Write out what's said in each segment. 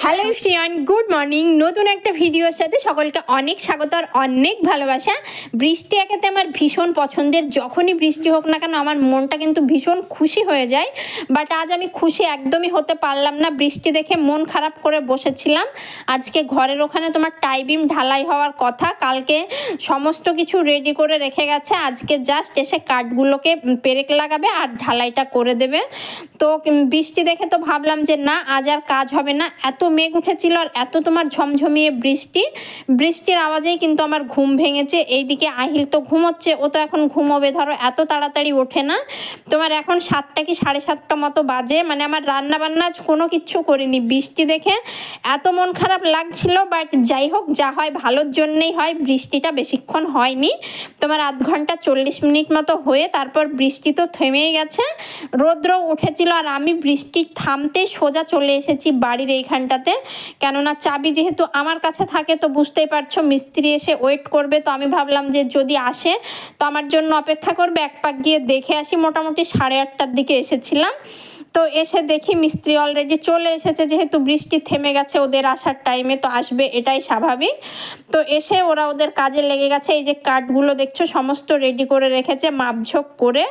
Hello everyone, good morning. নতুন একটা ভিডিওর সাথে সকলকে অনেক স্বাগত আর অনেক ভালোবাসা। বৃষ্টি একাতে আমার ভীষণ পছন্দের। যখনই বৃষ্টি হোক না কেন আমার মনটা কিন্তু ভীষণ খুশি হয়ে যায়। বাট আজ আমি খুশি একদমই হতে পারলাম না। বৃষ্টি দেখে মন খারাপ করে বসেছিলাম। আজকে ঘরের ওখানে তোমার টাই বিম ঢালাই হওয়ার কথা, কালকে সমস্ত কিছু রেডি করে রেখে গেছে। আজকে জাস্ট এসে কাঠগুলোকে পেরেক লাগাবে আর ঢালাইটা করে দেবে। তো বৃষ্টি দেখে তো ভাবলাম যে না, আজ আর কাজ হবে না। এত মেঘ উঠেছিল আর এত তোমার ঝমঝমিয়ে বৃষ্টির আওয়াজেই কিন্তু আমার ঘুম ভেঙেছে। এইদিকে আহিল তো ঘুমোচ্ছে, ও তো এখন ঘুমোবে, ধরো এত তাড়াতাড়ি ওঠে না। তোমার এখন 7টা কি 7:30 মতো বাজে। মানে আমার রান্না বান্না আজ কোনো কিচ্ছু করিনি। বৃষ্টি দেখে এত মন খারাপ লাগছিল, বাট যাই হোক, যা হয় ভালোর জন্যেই হয়। বৃষ্টিটা বেশিক্ষণ হয়নি, তোমার আধ ঘন্টা 40 মিনিট মতো হয়ে তারপর বৃষ্টি তো থেমেই গেছে। রৌদ্র উঠেছিল আর আমি বৃষ্টি থামতেই সোজা চলে এসেছি বাড়ির এইখানটাতে। কেননা চাবি যেহেতু আমার কাছে থাকে, তো বুঝতেই পারছো মিস্ত্রি এসে ওয়েট করবে। তো আমি ভাবলাম যে যদি আসে তো আমার জন্য অপেক্ষা করবে, এক পাক গিয়ে দেখে আসি। মোটামুটি 8:30টার দিকে এসেছিলাম। তো এসে দেখি মিস্ত্রি অলরেডি চলে এসেছে। যেহেতু বৃষ্টি থেমে গেছে ওদের আসার টাইমে, তো আসবে এটাই স্বাভাবিক। তো এসে ওরা ওদের কাজে লেগে গেছে। এই যে কাঠগুলো দেখছো সমস্ত রেডি করে রেখেছে, মাপঝোপ করে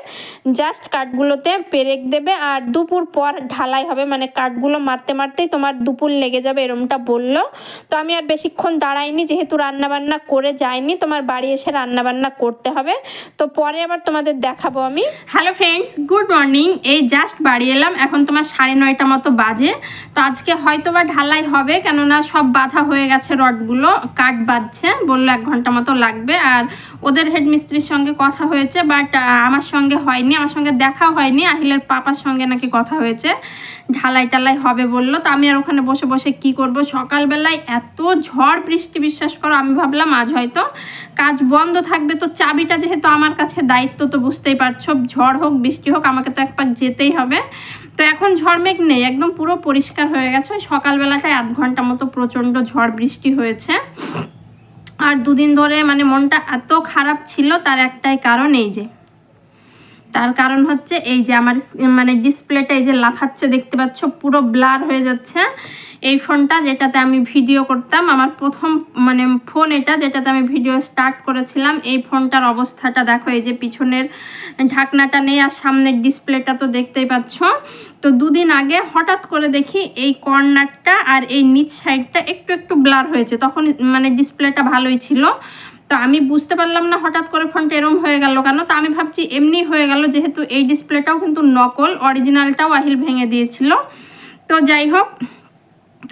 জাস্ট কাঠগুলোতে পেরেক দেবে আর দুপুর পর ঢালাই হবে। মানে কাঠগুলো মারতে মারতেই তোমার দুপুর লেগে যাবে, এরমটা বললো। তো আমি আর বেশিক্ষণ দাঁড়াইনি, যেহেতু রান্নাবান্না করে যাইনি, তোমার বাড়ি এসে রান্নাবান্না করতে হবে। তো পরে আবার তোমাদের দেখাবো আমি। Hello friends, good morning. এই জাস্ট বাড়ি এলাম, এখন তোমার 9:30 মতো বাজে। তো আজকে হয়তো বা ঢালাই হবে, কেননা সব বাঁধা হয়ে গেছে রডগুলো, কাঠ বাঁধছে, বললো 1 ঘন্টা মতো লাগবে। আর ওদের হেডমিস্ত্রির সঙ্গে কথা হয়েছে, বাট আমার সঙ্গে হয়নি, আমার সঙ্গে দেখা হয়নি। আহিলের পাপার সঙ্গে নাকি কথা হয়েছে, ঢালাই টালাই হবে বললো। তো আমি আর ওখানে বসে বসে কি করব। সকালবেলায় এত ঝড় বৃষ্টি, বিশ্বাস করো আমি ভাবলাম আজ হয়তো কাজ বন্ধ থাকবে। তো চাবিটা যেহেতু আমার কাছে, দায়িত্ব তো বুঝতেই পারছো, ঝড় হোক বৃষ্টি হোক আমাকে তো একবার যেতেই হবে। তো এখন ঝড় মেঘ নেই, একদম পুরো পরিষ্কার হয়ে গেছে। সকালবেলাটায় 1 ঘন্টা মতো প্রচণ্ড ঝড় বৃষ্টি হয়েছে। আর 2 দিন ধরে মানে মনটা এত খারাপ ছিল, তার একটাই কারণ, তার কারণ হচ্ছে এই যে আমার মানে ডিসপ্লেটা এই যে লাফাচ্ছে, দেখতে পাচ্ছ পুরো ব্লার হয়ে যাচ্ছে। এই ফোনটা যেটাতে আমি ভিডিও করতাম, আমার প্রথম মানে ফোন এটা, যেটাতে আমি ভিডিও স্টার্ট করেছিলাম, এই ফোনটার অবস্থাটা দেখো। এই যে পিছনের ঢাকনাটা নেই আর সামনের ডিসপ্লেটা তো দেখতেই পাচ্ছ। তো 2 দিন আগে হঠাৎ করে দেখি এই কর্নারটা আর এই নিচ সাইডটা একটু একটু ব্লার হয়েছে। তখন মানে ডিসপ্লেটা ভালোই ছিল। তো আমি বুঝতে পারলাম না হঠাৎ করে ফোনটা এরম হয়ে গেল কেন। তো আমি ভাবছি এমনি হয়ে গেল, যেহেতু এই ডিসপ্লেটাও কিন্তু নকল, অরিজিনালটাও আহিল ভেঙে দিয়েছিল। তো যাই হোক,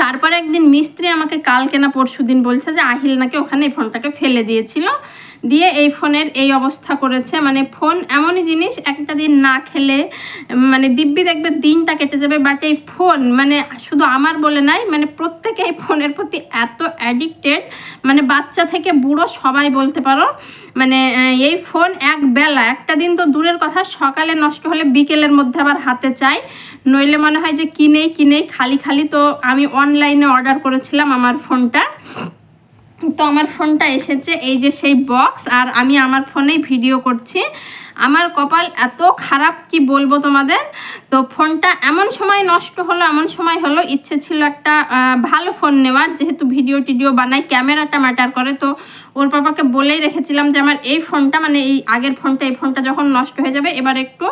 তারপরে একদিন মিস্ত্রি আমাকে কালকে না পরশু দিন বলছে যে আহিল নাকি ওখানে এই ফোনটাকে ফেলে দিয়েছিল, দিয়ে এই ফোনের এই অবস্থা করেছে। মানে ফোন এমনই জিনিস, একটা দিন না খেলে মানে দিব্যি দেখবে দিনটা কেটে যাবে। বাট এই ফোন মানে শুধু আমার বলে নাই, মানে প্রত্যেকে এই ফোনের প্রতি এত অ্যাডিক্টেড, মানে বাচ্চা থেকে বুড়ো সবাই বলতে পারো। মানে এই ফোন এক বেলা, একটা দিন তো দূরের কথা, সকালে নষ্ট হলে বিকেলের মধ্যে আবার হাতে চাই, নইলে মনে হয় যে কিনেই খালি খালি। তো আমি অনলাইনে অর্ডার করেছিলাম আমার ফোনটা। তো আমার ফোনটা এসেছে, এই যে সেই বক্স, আর আমি আমার ফোনেই ভিডিও করছি। আমার কপাল এত খারাপ কি বলবো তোমাদের। তো ফোনটা এমন সময় নষ্ট হলো, এমন সময় হলো। ইচ্ছে ছিল একটা ভালো ফোন নেওয়ার, যেহেতু ভিডিও টিডিও বানাই, ক্যামেরাটা ম্যাটার করে। তো ওর পাপাকে বলেই রেখেছিলাম যে আমার এই ফোনটা, মানে এই আগের ফোনটা, এই ফোনটা যখন নষ্ট হয়ে যাবে এবার একটু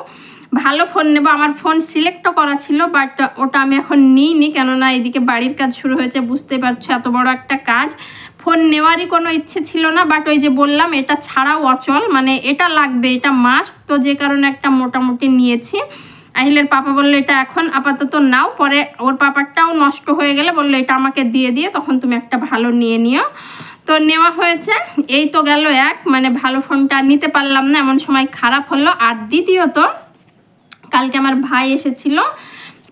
ভালো ফোন নেব। আমার ফোন সিলেক্টও করা ছিল, বাট ওটা আমি এখন নিইনি, কেননা এদিকে বাড়ির কাজ শুরু হয়েছে, বুঝতেই পারছো এত বড় একটা কাজ, ফোন নেওয়ারই কোনো ইচ্ছে ছিল না। বাট ওই যে বললাম এটা ছাড়াও অচল, মানে এটা লাগবে, এটা মাস্ট। তো যে কারণে একটা মোটামুটি নিয়েছি। আহিলের পাপা বললো এটা এখন আপাতত নাও, পরে ওর পাপারটাও নষ্ট হয়ে গেলে বললো এটা আমাকে দিয়ে তখন তুমি একটা ভালো নিয়ে নিও। তো নেওয়া হয়েছে। এই তো গেল এক, মানে ভালো ফোনটা নিতে পারলাম না, এমন সময় খারাপ হলো। আর দ্বিতীয়ত কালকে আমার ভাই এসেছিল,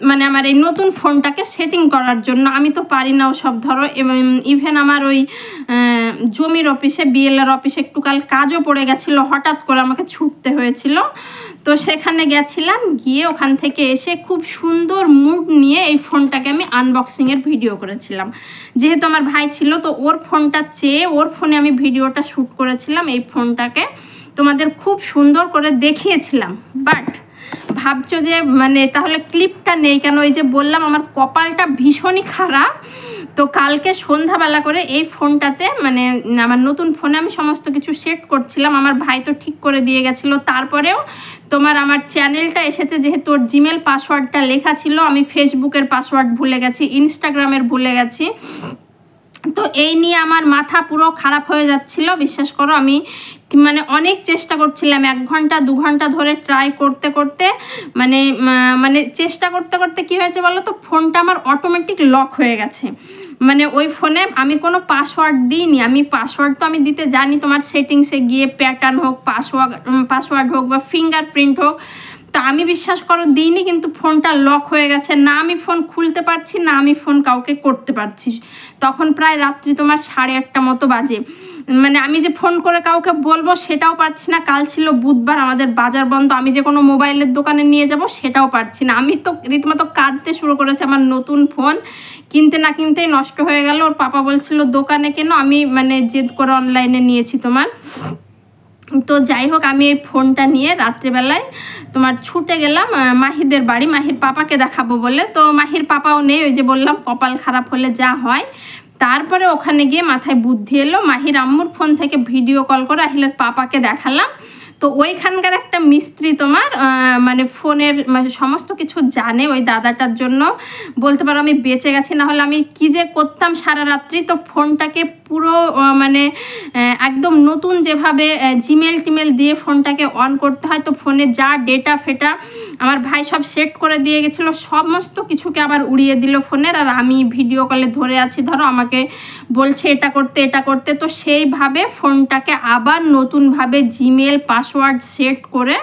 মানে আমার এই নতুন ফোনটাকে সেটিং করার জন্য। আমি তো পারি না ওসব, ধরো ইভেন আমার ওই জমির অফিসে, বিএলআর অফিসে একটু কাল কাজও পড়ে গেছিলো, হঠাৎ করে আমাকে ছুটতে হয়েছিল। তো সেখানে গেছিলাম, গিয়ে ওখান থেকে এসে খুব সুন্দর মুড নিয়ে এই ফোনটাকে আমি আনবক্সিংয়ের ভিডিও করেছিলাম। যেহেতু আমার ভাই ছিল, তো ওর ফোনটা চেয়ে ওর ফোনে আমি ভিডিওটা শ্যুট করেছিলাম। এই ফোনটাকে তোমাদের খুব সুন্দর করে দেখিয়েছিলাম, বাট ভাবছো যে মানে তাহলে ক্লিপটা নেই কেন, ওই যে বললাম আমার কপালটা ভীষণই খারাপ। তো কালকে সন্ধ্যাবেলা করে এই ফোনটাতে মানে আমার নতুন ফোনে আমি সমস্ত কিছু সেট করছিলাম, আমার ভাই তো ঠিক করে দিয়ে গেছিলো। তারপরেও তোমার আমার চ্যানেলটা এসেছে যেহেতু ওর জিমেল পাসওয়ার্ডটা লেখা ছিল, আমি ফেসবুকের পাসওয়ার্ড ভুলে গেছি, ইনস্টাগ্রামের ভুলে গেছি। তো এই নিয়ে আমার মাথা পুরো খারাপ হয়ে যাচ্ছিল, বিশ্বাস করো। আমি মানে অনেক চেষ্টা করছিলাম, 1 ঘন্টা 2 ঘন্টা ধরে ট্রাই করতে করতে মানে চেষ্টা করতে করতে কী হয়েছে বলো তো, ফোনটা আমার অটোমেটিক লক হয়ে গেছে। মানে ওই ফোনে আমি কোনো পাসওয়ার্ড দিইনি, আমি পাসওয়ার্ড তো আমি দিতে জানি, তোমার সেটিংসে গিয়ে প্যাটার্ন হোক, পাসওয়ার্ড হোক বা ফিঙ্গারপ্রিন্ট হোক, তো আমি বিশ্বাস করো দিইনি, কিন্তু ফোনটা লক হয়ে গেছে। না আমি ফোন খুলতে পারছি, না আমি ফোন কাউকে করতে পারছি। তখন প্রায় রাত্রি তোমার 8:30 মতো বাজে। মানে আমি যে ফোন করে কাউকে বলবো সেটাও পারছি না। কাল ছিল বুধবার, আমাদের বাজার বন্ধ, আমি যে কোনো মোবাইলের দোকানে নিয়ে যাব সেটাও পারছি না। আমি তো রীতিমতো কাঁদতে শুরু করেছি, আমার নতুন ফোন কিনতে না কিনতেই নষ্ট হয়ে গেল। ওর পাপা বলছিল দোকানে কেন, আমি মানে জেদ করে অনলাইনে নিয়েছি তোমার। তো যাই হোক, আমি এই ফোনটা নিয়ে রাত্রিবেলায় তোমার ছুটে গেলাম মাহিদের বাড়ি, মাহির পাপাকে দেখাবো বলে। তো মাহির পাপাও নেই, ওই যে বললাম কপাল খারাপ হলে যা হয়। তারপরে ওখানে গিয়ে মাথায় বুদ্ধি এলো, মাহির আম্মুর ফোন থেকে ভিডিও কল করে আহিলের পাপাকে দেখালাম। তো ওইখানকার একটা মিস্ত্রি তোমার মানে ফোনের সমস্ত কিছু জানে, ওই দাদাটার জন্য বলতে পারো আমি বেঁচে গেছি, না হলে আমি কি যে করতাম সারা রাত্রি। তো ফোনটাকে পুরো মানে একদম নতুন যেভাবে জিমেল টিমেল দিয়ে ফোনটাকে অন করতে হয়, তো ফোনে যা ডেটা ফেটা আমার ভাই সব সেট করে দিয়ে গেছিলো, সমস্ত কিছুকে আবার উড়িয়ে দিল ফোনের। আর আমি ভিডিও কলে ধরে আছি, ধরো আমাকে বলছে এটা করতে এটা করতে। তো সেইভাবে ফোনটাকে আবার নতুনভাবে জিমেল পাসওয়ার্ড সেট করে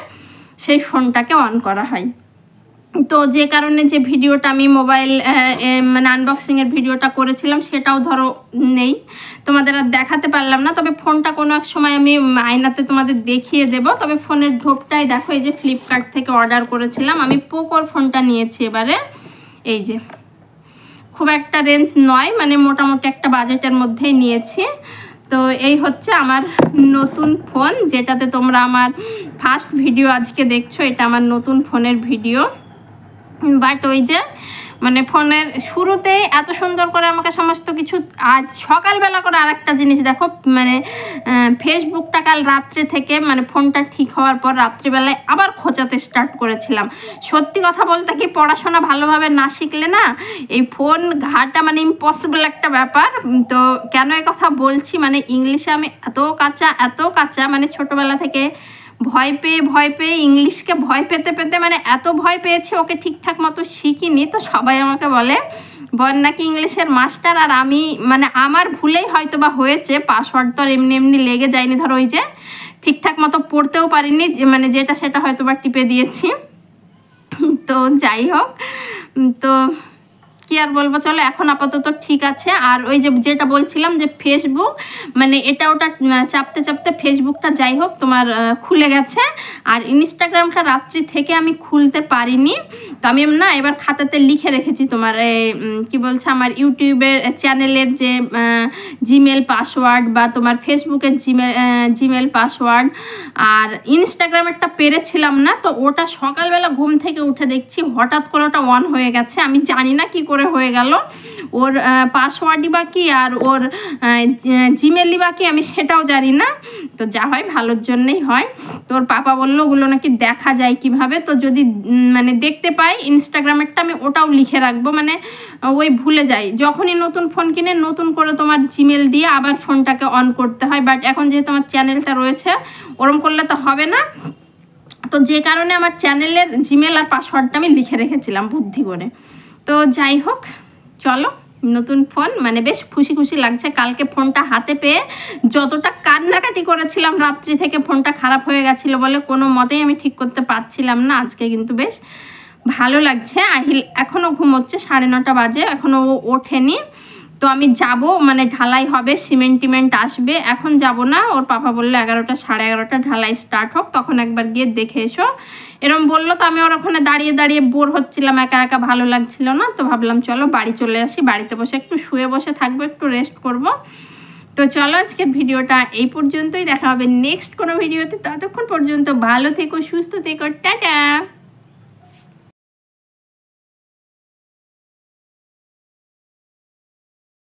সেই ফোনটাকে অন করা হয়। তো যে কারণে যে ভিডিওটা আমি মোবাইল মানে আনবক্সিংয়ের ভিডিওটা করেছিলাম সেটাও ধরো নেই, তোমাদের আর দেখাতে পারলাম না। তবে ফোনটা কোনো এক সময় আমি আয়নাতে তোমাদের দেখিয়ে দেব। তবে ফোনের ঢোপটাই দেখো, এই যে ফ্লিপকার্ট থেকে অর্ডার করেছিলাম আমি, পোকোর ফোনটা নিয়েছি এবারে। এই যে খুব একটা রেঞ্জ নয়, মানে মোটামুটি একটা বাজেটের মধ্যেই নিয়েছি। তো এই হচ্ছে আমার নতুন ফোন, যেটাতে তোমরা আমার ফার্স্ট ভিডিও আজকে দেখছো, এটা আমার নতুন ফোনের ভিডিও। বাট ওই যে মানে ফোনের শুরুতে এত সুন্দর করে আমাকে সমস্ত কিছু, আজ সকালবেলা করে আর একটা জিনিস দেখো, মানে ফেসবুকটা কাল রাত্রে থেকে মানে ফোনটা ঠিক হওয়ার পর রাত্রিবেলায় আবার খোঁচাতে স্টার্ট করেছিলাম। সত্যি কথা বলতে কি, পড়াশোনা ভালোভাবে না শিখলে না এই ফোন ঘাটা মানে ইম্পসিবল একটা ব্যাপার। তো কেন এই কথা বলছি, মানে ইংলিশে আমি এত কাঁচা মানে ছোটোবেলা থেকে ভয় পেয়ে ইংলিশকে ভয় পেতে মানে এত ভয় পেয়েছি, ওকে ঠিকঠাক মতো শিখিনি। তো সবাই আমাকে বলে নাকি ইংলিশের মাস্টার। আর আমি মানে আমার ভুলেই হয়তো বা হয়েছে, পাসওয়ার্ড তো আর এমনি লেগে যায়নি, ধরো ওই যে ঠিকঠাক মতো পড়তেও পারিনি, মানে যেটা সেটা হয়তো বা টিপে দিয়েছি। তো যাই হোক, তো কি আর বলবো, চলো এখন আপাতত ঠিক আছে। আর ওই যে যেটা বলছিলাম যে ফেসবুক মানে এটা ওটা চাপতে চাপতে ফেসবুকটা যাই হোক তোমার খুলে গেছে। আর ইনস্টাগ্রামটা রাত্রি থেকে আমি খুলতে পারিনি। তো আমি না এবার খাতাতে লিখে রেখেছি তোমার কি বলছে, আমার ইউটিউবের চ্যানেলের যে জিমেল পাসওয়ার্ড বা তোমার ফেসবুকের জিমেল পাসওয়ার্ড। আর ইনস্টাগ্রামেরটা পেরেছিলাম না, তো ওটা সকালবেলা ঘুম থেকে উঠে দেখছি হঠাৎ করে ওটা অন হয়ে গেছে। আমি জানি না কি করে হয়ে গেল, ওর পাসওয়ার্ডই বা কি আর ওর জিমেলই বা কি আমি সেটাও জানি না। তো যা হয় ভালোর জন্যই হয়। তোর পাপা বললো ওগুলো নাকি দেখা যায় কিভাবে, তো যদি মানে দেখতে পাই ইনস্টাগ্রামেরটা আমি ওটাও লিখে রাখবো, মানে ওই ভুলে যাই। যখনই নতুন ফোন কিনে নতুন করে তোমার জিমেল দিয়ে আবার ফোনটাকে অন করতে হয়। বাট এখন যেহেতু আমার চ্যানেলটা রয়েছে, ওরম করলে তো হবে না। তো যে কারণে আমার চ্যানেলের জিমেল আর পাসওয়ার্ডটা আমি লিখে রেখেছিলাম বুদ্ধি করে। তো যাই হোক, চলো নতুন ফোন মানে বেশ খুশি লাগছে। কালকে ফোনটা হাতে পেয়ে যতটা কান্নাকাটি করেছিলাম রাত্রি থেকে, ফোনটা খারাপ হয়ে গেছিলো বলে কোনো মতেই আমি ঠিক করতে পারছিলাম না, আজকে কিন্তু বেশ ভালো লাগছে। আহিল এখনও ঘুমোচ্ছে, 9:30 বাজে, এখনও ও ওঠেনি। তো আমি যাব, মানে ঢালাই হবে, সিমেন্ট আসবে, এখন যাব না। ওর পাপা বললো 11টা 11:30 ঢালাই স্টার্ট হোক, তখন একবার গিয়ে দেখে এসো এরম বললো। তো আমি ওর ওখানে দাঁড়িয়ে বোর হচ্ছিলাম, একা ভালো লাগছিল না। তো ভাবলাম চলো বাড়ি চলে আসি, বাড়িতে বসে একটু শুয়ে বসে থাকবো, একটু রেস্ট করব। তো চলো আজকের ভিডিওটা এই পর্যন্তই, দেখা হবে নেক্সট কোনো ভিডিওতে। ততক্ষণ পর্যন্ত ভালো থেকো, সুস্থ থেকো, টাটা।